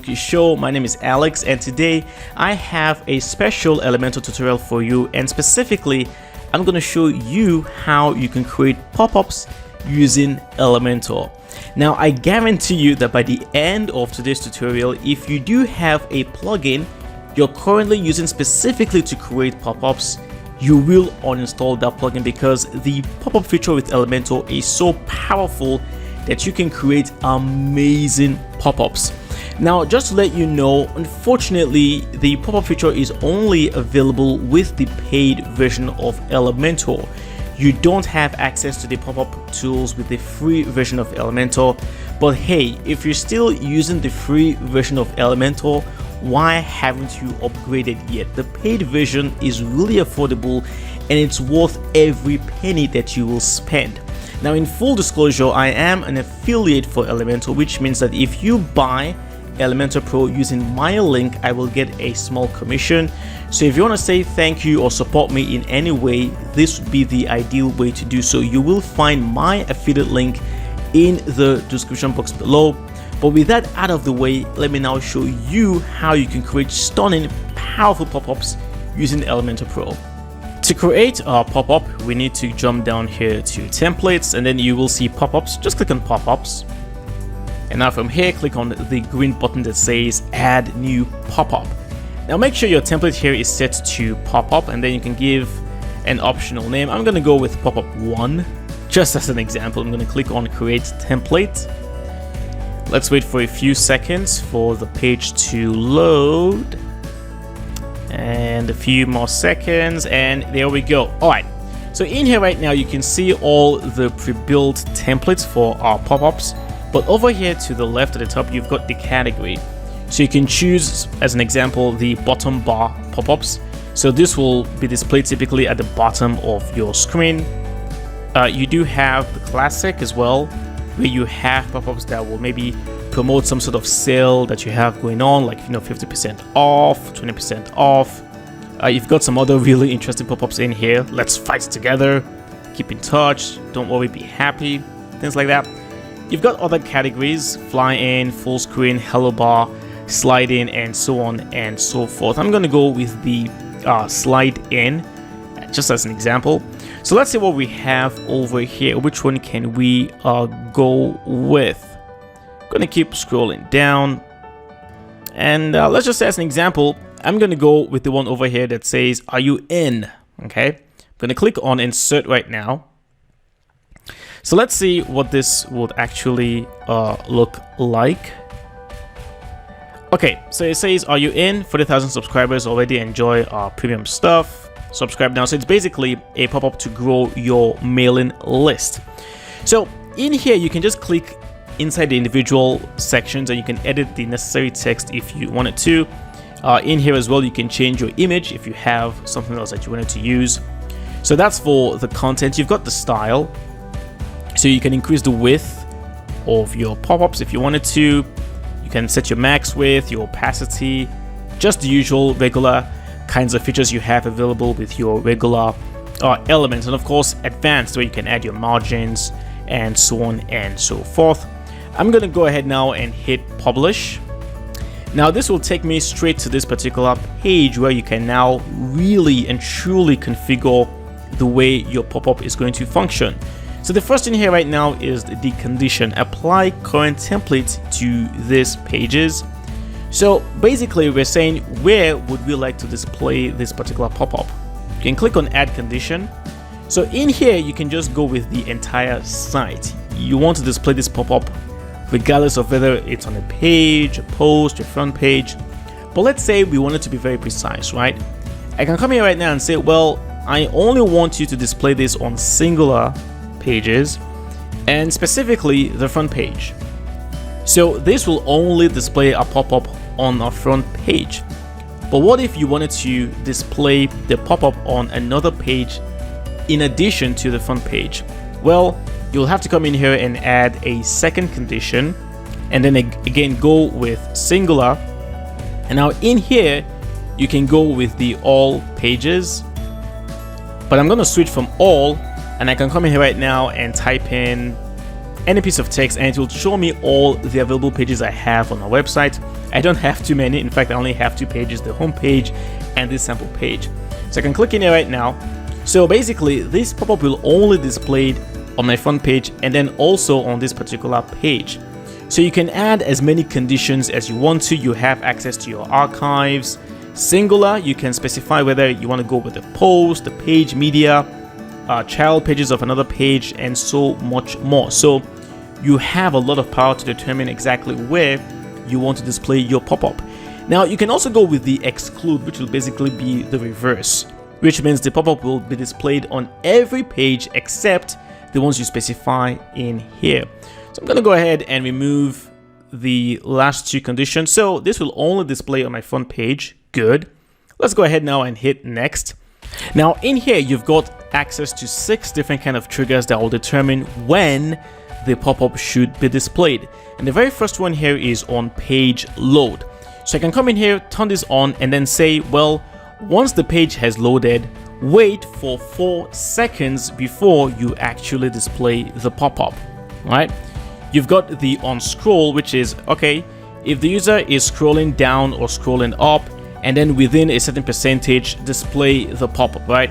Monkey Show. My name is Alex, and today I have a special Elementor tutorial for you, and specifically I'm going to show you how you can create pop-ups using Elementor. Now I guarantee you that by the end of today's tutorial, if you do have a plugin you're currently using specifically to create pop-ups, you will uninstall that plugin, because the pop-up feature with Elementor is so powerful that you can create amazing pop-ups. Now, just to let you know, unfortunately the pop-up feature is only available with the paid version of Elementor. You don't have access to the pop-up tools with the free version of Elementor. But hey, if you're still using the free version of Elementor, why haven't you upgraded yet? The paid version is really affordable and it's worth every penny that you will spend. Now, in full disclosure, I am an affiliate for Elementor, which means that if you buy Elementor Pro using my link, I will get a small commission. So if you want to say thank you or support me in any way, this would be the ideal way to do so. You will find my affiliate link in the description box below. But with that out of the way, let me now show you how you can create stunning, powerful pop-ups using Elementor Pro. To create a pop-up, we need to jump down here to templates, and then you will see pop-ups. Just click on pop-ups. And now from here, click on the green button that says add new pop-up. Now make sure your template here is set to pop-up, and then you can give an optional name. I'm going to go with pop-up 1. Just as an example, I'm going to click on create template. Let's wait for a few seconds for the page to load, and a few more seconds, and there we go. Alright, so in here right now you can see all the pre-built templates for our pop-ups, but over here to the left at the top you've got the category. So you can choose, as an example, the bottom bar pop-ups. So this will be displayed typically at the bottom of your screen. You do have the classic as well, where you have pop-ups that will maybe promote some sort of sale that you have going on, like 50% off, 20% off. You've got some other really interesting pop-ups in here. Let's fight together, keep in touch, don't worry, be happy, things like that. You've got other categories: fly in, full screen, hello bar, slide in, and so on and so forth. I'm going to go with the slide in just as an example. So let's see what we have over here. Which one can we go with? I'm going to keep scrolling down, and let's just say as an example, I'm going to go with the one over here that says are you in? Okay, I'm going to click on insert right now. So let's see what this would actually look like. Okay, so it says are you in? 40,000 subscribers already enjoy our premium stuff. Subscribe now. So it's basically a pop-up to grow your mailing list. So in here you can just click inside the individual sections and you can edit the necessary text if you wanted to. In here as well you can change your image if you have something else that you wanted to use. So that's for the content. You've got the style, so you can increase the width of your pop-ups if you wanted to. You can set your max width, your opacity, just the usual regular kinds of features you have available with your regular elements, and of course advanced, where you can add your margins and so on and so forth. I'm going to go ahead now and hit publish. Now this will take me straight to this particular page where you can now really and truly configure the way your pop-up is going to function. So the first thing here right now is the condition: apply current template to these pages. So basically we're saying, where would we like to display this particular pop-up? You can click on add condition. So in here you can just go with the entire site. You want to display this pop-up regardless of whether it's on a page, a post, a front page. But let's say we want it to be very precise, right? I can come here right now and say, well, I only want you to display this on singular pages, and specifically the front page. So this will only display a pop-up on a front page. But what if you wanted to display the pop-up on another page in addition to the front page? Well, you'll have to come in here and add a second condition, and then again go with singular. And now in here you can go with the all pages, but I'm going to switch from all, and I can come in here right now and type in any piece of text, and it will show me all the available pages I have on our website. I don't have too many. In fact, I only have 2 pages, the home page and this sample page. So I can click in here right now. So basically, this pop-up will only display on my front page and then also on this particular page. So you can add as many conditions as you want to. You have access to your archives. Singular, you can specify whether you want to go with the post, the page media, child pages of another page, and so much more. So you have a lot of power to determine exactly where you want to display your pop-up. Now you can also go with the exclude, which will basically be the reverse, which means the pop-up will be displayed on every page except the ones you specify in here. So I'm going to go ahead and remove the last 2 conditions. So this will only display on my front page. Good. Let's go ahead now and hit next. Now in here you've got access to 6 different kind of triggers that will determine when the pop-up should be displayed. And the very first one here is on page load. So I can come in here, turn this on, and then say, well, once the page has loaded, wait for 4 seconds before you actually display the pop-up. Right? You've got the on scroll, which is okay, if the user is scrolling down or scrolling up, and then within a certain percentage display the pop-up, right?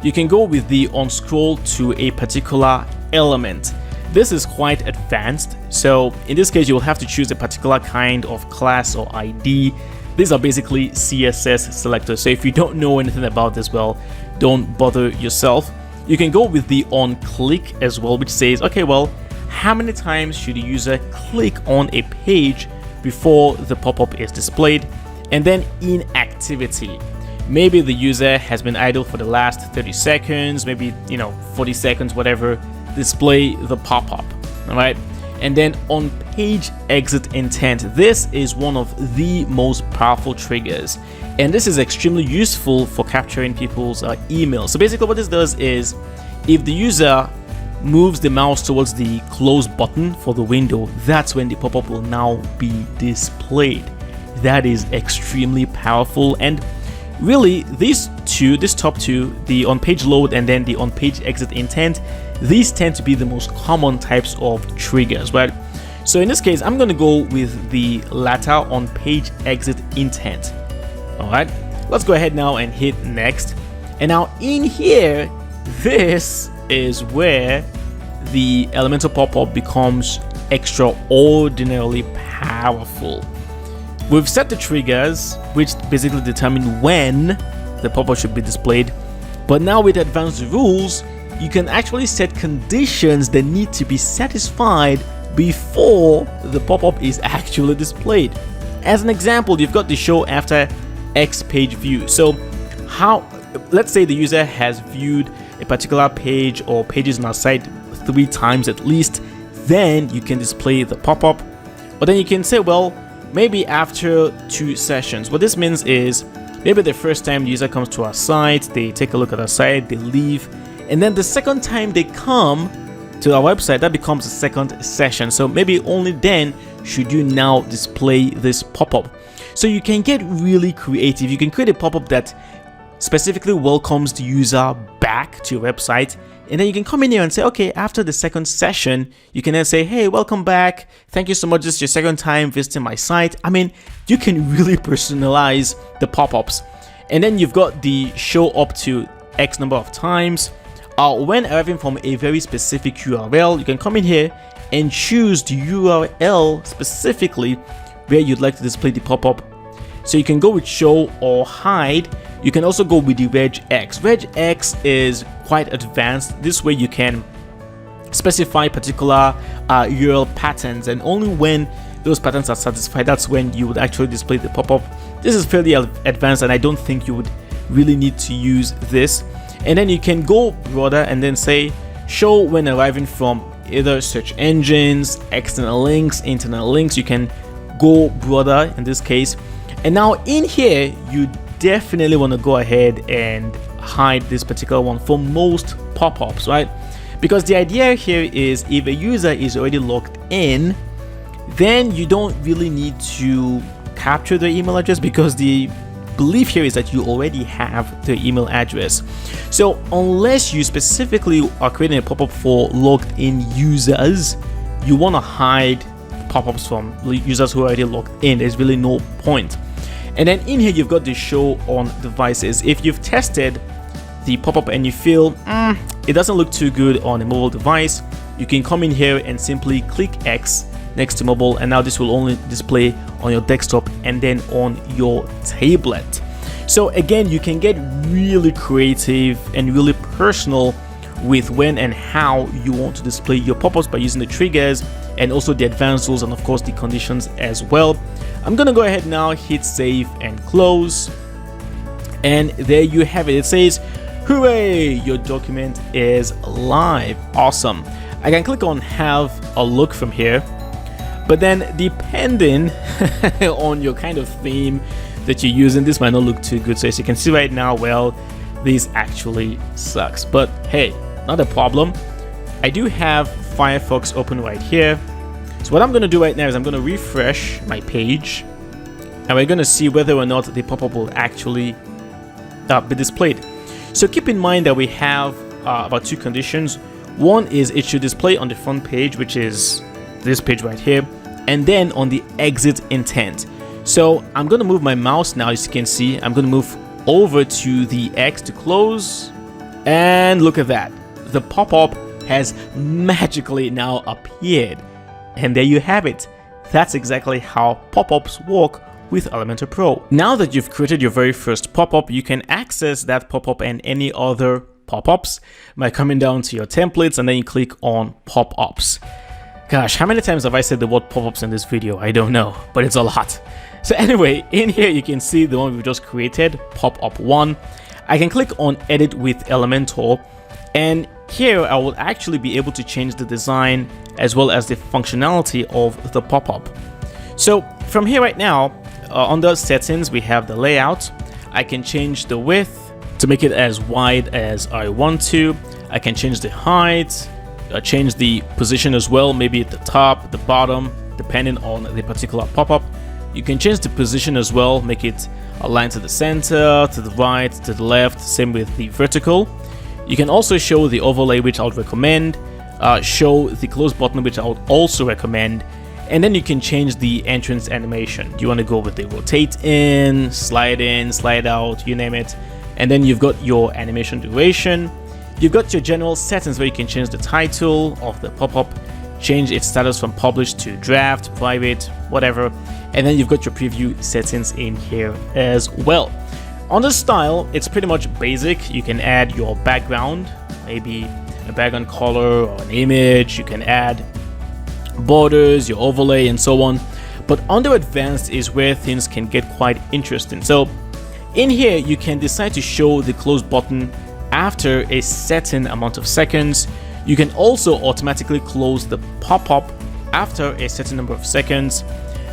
You can go with the on scroll to a particular element. This is quite advanced, so in this case you will have to choose a particular kind of class or ID. These are basically CSS selectors, so if you don't know anything about this, well, don't bother yourself. You can go with the on click as well, which says, okay, well, how many times should the user click on a page before the pop-up is displayed? And then inactivity. Maybe the user has been idle for the last 30 seconds, maybe 40 seconds, whatever. Display the pop-up. All right. And then on page exit intent, this is one of the most powerful triggers, and this is extremely useful for capturing people's emails. So basically what this does is, if the user moves the mouse towards the close button for the window, that's when the pop-up will now be displayed. That is extremely powerful. And really this top 2, the on page load and then the on page exit intent, these tend to be the most common types of triggers, right? So in this case I'm going to go with the latter, on page exit intent. All right, let's go ahead now and hit next. And now in here, this is where the Elementor pop-up becomes extraordinarily powerful. We've set the triggers, which basically determine when the pop-up should be displayed. But now with advanced rules, you can actually set conditions that need to be satisfied before the pop-up is actually displayed. As an example, you've got the show after X page view. So let's say the user has viewed a particular page or pages on our site 3 times at least, then you can display the pop-up. But then you can say, well, maybe after 2 sessions. What this means is, maybe the first time the user comes to our site, they take a look at our site, they leave, and then the second time they come to our website, that becomes a second session. So maybe only then should you now display this pop-up. So you can get really creative. You can create a pop-up that specifically welcomes the user back to your website, and then you can come in here and say, okay, after the second session, you can then say, hey, welcome back, thank you so much, this is your second time visiting my site. I mean, you can really personalize the pop-ups. And then you've got the show up to X number of times. When arriving from a very specific URL, you can come in here and choose the URL specifically where you'd like to display the pop-up. So you can go with show or hide. You can also go with the regex. Regex is quite advanced. This way you can specify particular URL patterns, and only when those patterns are satisfied, that's when you would actually display the pop-up. This is fairly advanced, and I don't think you would really need to use this. And then you can go broader and then say show when arriving from either search engines, external links, internal links. You can go broader in this case. And now in here, you definitely want to go ahead and hide this particular one for most pop-ups, right? Because the idea here is, if a user is already logged in, then you don't really need to capture their email address, because the belief here is that you already have their email address. So unless you specifically are creating a pop-up for logged in users, you want to hide pop-ups from users who are already logged in. There's really no point. And then in here, you've got the show on devices. If you've tested the pop-up and you feel it doesn't look too good on a mobile device, you can come in here and simply click X next to mobile, and now this will only display on your desktop and then on your tablet. So again, you can get really creative and really personal with when and how you want to display your pop-ups by using the triggers and also the advanced rules and of course the conditions as well. I'm gonna go ahead now, hit save and close, and there you have it. It says, hooray, your document is live. Awesome. I can click on have a look from here, but then depending on your kind of theme that you're using, this might not look too good. So as you can see right now, well, this actually sucks, but hey, not a problem. I do have Firefox open right here. So what I'm going to do right now is I'm going to refresh my page, and we're going to see whether or not the pop-up will actually be displayed. So keep in mind that we have about two conditions. One is it should display on the front page, which is this page right here, and then on the exit intent. So I'm going to move my mouse now. As you can see, I'm going to move over to the X to close, and look at that. The pop-up has magically now appeared, and there you have it. That's exactly how pop-ups work with Elementor Pro. Now that you've created your very first pop-up, you can access that pop-up and any other pop-ups by coming down to your templates and then you click on pop-ups. Gosh, how many times have I said the word pop-ups in this video? I don't know, but it's a lot. So anyway, in here you can see the one we've just created, pop-up 1. I can click on edit with Elementor, and here I will actually be able to change the design as well as the functionality of the pop-up. So from here right now, under settings, we have the layout. I can change the width to make it as wide as I want to. I can change the height, change the position as well, maybe at the top, the bottom, depending on the particular pop-up. You can change the position as well, make it align to the center, to the right, to the left, same with the vertical. You can also show the overlay, which I would recommend, show the close button, which I would also recommend, and then you can change the entrance animation. Do you want to go with the rotate in, slide out, you name it. And then you've got your animation duration. You've got your general settings where you can change the title of the pop-up, change its status from published to draft, private, whatever. And then you've got your preview settings in here as well. On the style, it's pretty much basic. You can add your background, maybe a background color or an image. You can add borders, your overlay, and so on. But under advanced is where things can get quite interesting. So in here, you can decide to show the close button after a certain amount of seconds. You can also automatically close the pop-up after a certain number of seconds.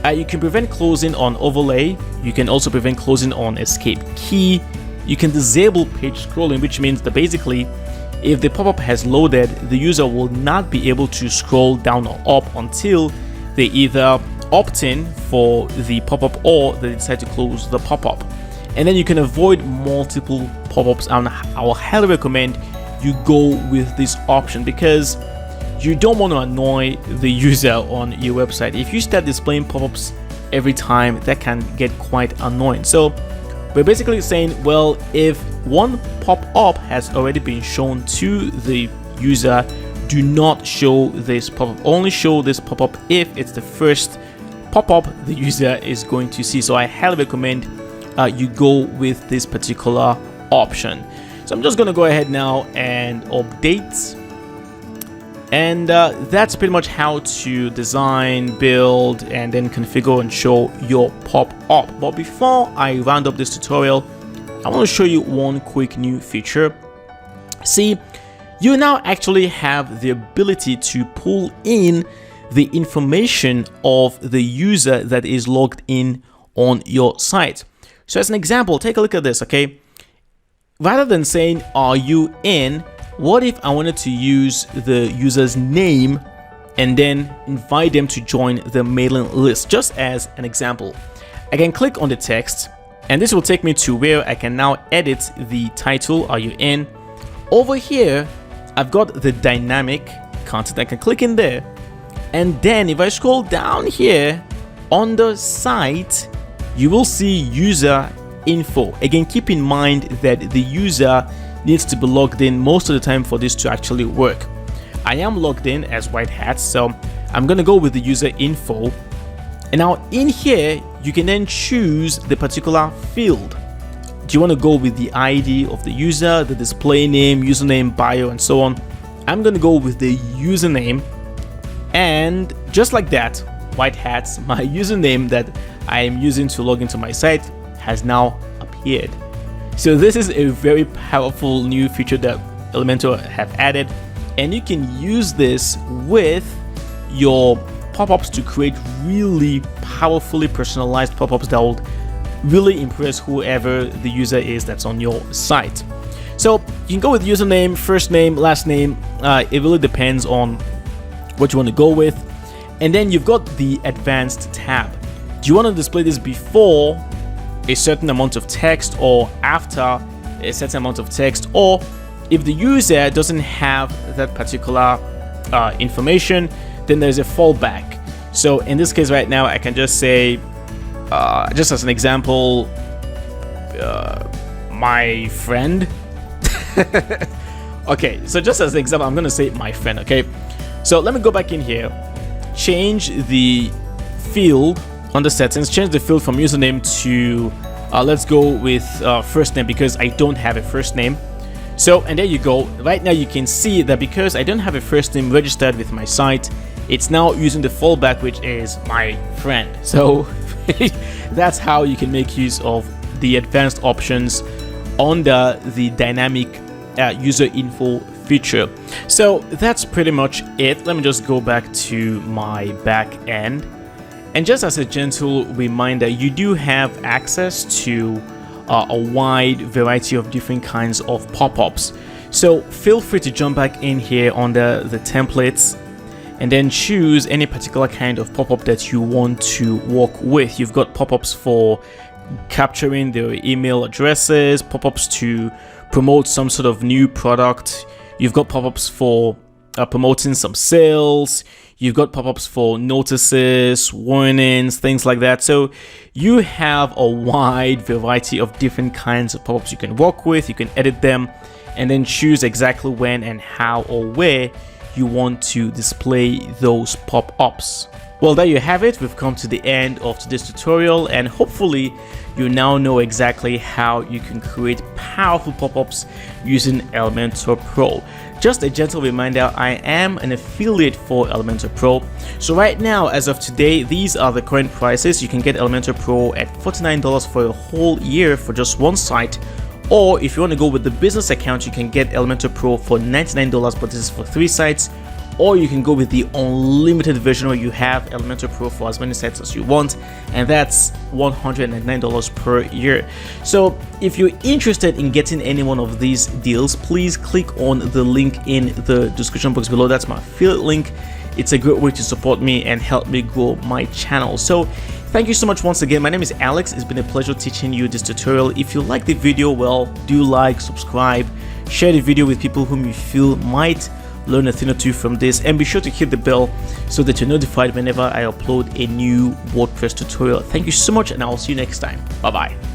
You can prevent closing on overlay. You can also prevent closing on escape key. You can disable page scrolling, which means that basically if the pop-up has loaded, the user will not be able to scroll down or up until they either opt in for the pop-up or they decide to close the pop-up. And then you can avoid multiple pop-ups, and I will highly recommend you go with this option because you don't want to annoy the user on your website. If you start displaying pop-ups every time, that can get quite annoying. So we're basically saying, well, if one pop-up has already been shown to the user, do not show this pop-up. Only show this pop-up if it's the first pop-up the user is going to see. So I highly recommend you go with this particular option. So I'm just going to go ahead now and update. And that's pretty much how to design, build, and then configure and show your pop-up. But before I round up this tutorial, I want to show you one quick new feature. See, you now actually have the ability to pull in the information of the user that is logged in on your site. So as an example, take a look at this, okay? Rather than saying, are you in? What if I wanted to use the user's name and then invite them to join the mailing list? Just as an example, I can click on the text and this will take me to where I can now edit the title, are you in? Over here, I've got the dynamic content. I can click in there And then if I scroll down here on the site, you will see user info. Again, keep in mind that the user needs to be logged in most of the time for this to actually work. I am logged in as White Hat, so I'm going to go with the user info. And now in here, you can then choose the particular field. Do you want to go with the ID of the user, the display name, username, bio, and so on? I'm going to go with the username. And just like that, White Hats, my username that I am using to log into my site has now appeared. So this is a very powerful new feature that Elementor have added, and you can use this with your pop-ups to create really powerfully personalized pop-ups that will really impress whoever the user is that's on your site. So you can go with username, first name, last name. It really depends on what you want to go with. And then you've got the advanced tab. Do you want to display this before a certain amount of text or after a certain amount of text, or if the user doesn't have that particular information, then there's a fallback. So in this case right now, I can just say, just as an example, my friend. Okay, so just as an example, I'm going to say my friend. Okay, so let me go back in here, change the field under settings, change the field from username to let's go with first name, because I don't have a first name. So, and there you go. Right now you can see that because I don't have a first name registered with my site, it's now using the fallback, which is my friend. So that's how you can make use of the advanced options under the dynamic user info feature. So that's pretty much it. Let me just go back to my back end. And just as a gentle reminder, you do have access to a wide variety of different kinds of pop-ups. So feel free to jump back in here under the templates and then choose any particular kind of pop-up that you want to work with. You've got pop-ups for capturing their email addresses, pop-ups to promote some sort of new product. You've got pop-ups for promoting some sales. You've got pop-ups for notices, warnings, things like that. So you have a wide variety of different kinds of pop-ups you can work with. You can edit them and then choose exactly when and how or where you want to display those pop-ups. Well, there you have it. We've come to the end of today's tutorial, and hopefully you now know exactly how you can create powerful pop-ups using Elementor Pro. Just a gentle reminder, I am an affiliate for Elementor Pro. So right now, as of today, these are the current prices. You can get Elementor Pro at $49 for a whole year for just one site. Or if you want to go with the business account, you can get Elementor Pro for $99, but this is for 3 sites. Or you can go with the unlimited version where you have Elementor Pro for as many sites as you want, and that's $199 per year. So if you're interested in getting any one of these deals, please click on the link in the description box below. That's my affiliate link. It's a great way to support me and help me grow my channel. So thank you so much once again. My name is Alex. It's been a pleasure teaching you this tutorial. If you like the video, well, do like, subscribe, share the video with people whom you feel might learn a thing or two from this, and be sure to hit the bell so that you're notified whenever I upload a new WordPress tutorial. Thank you so much, and I'll see you next time. Bye bye.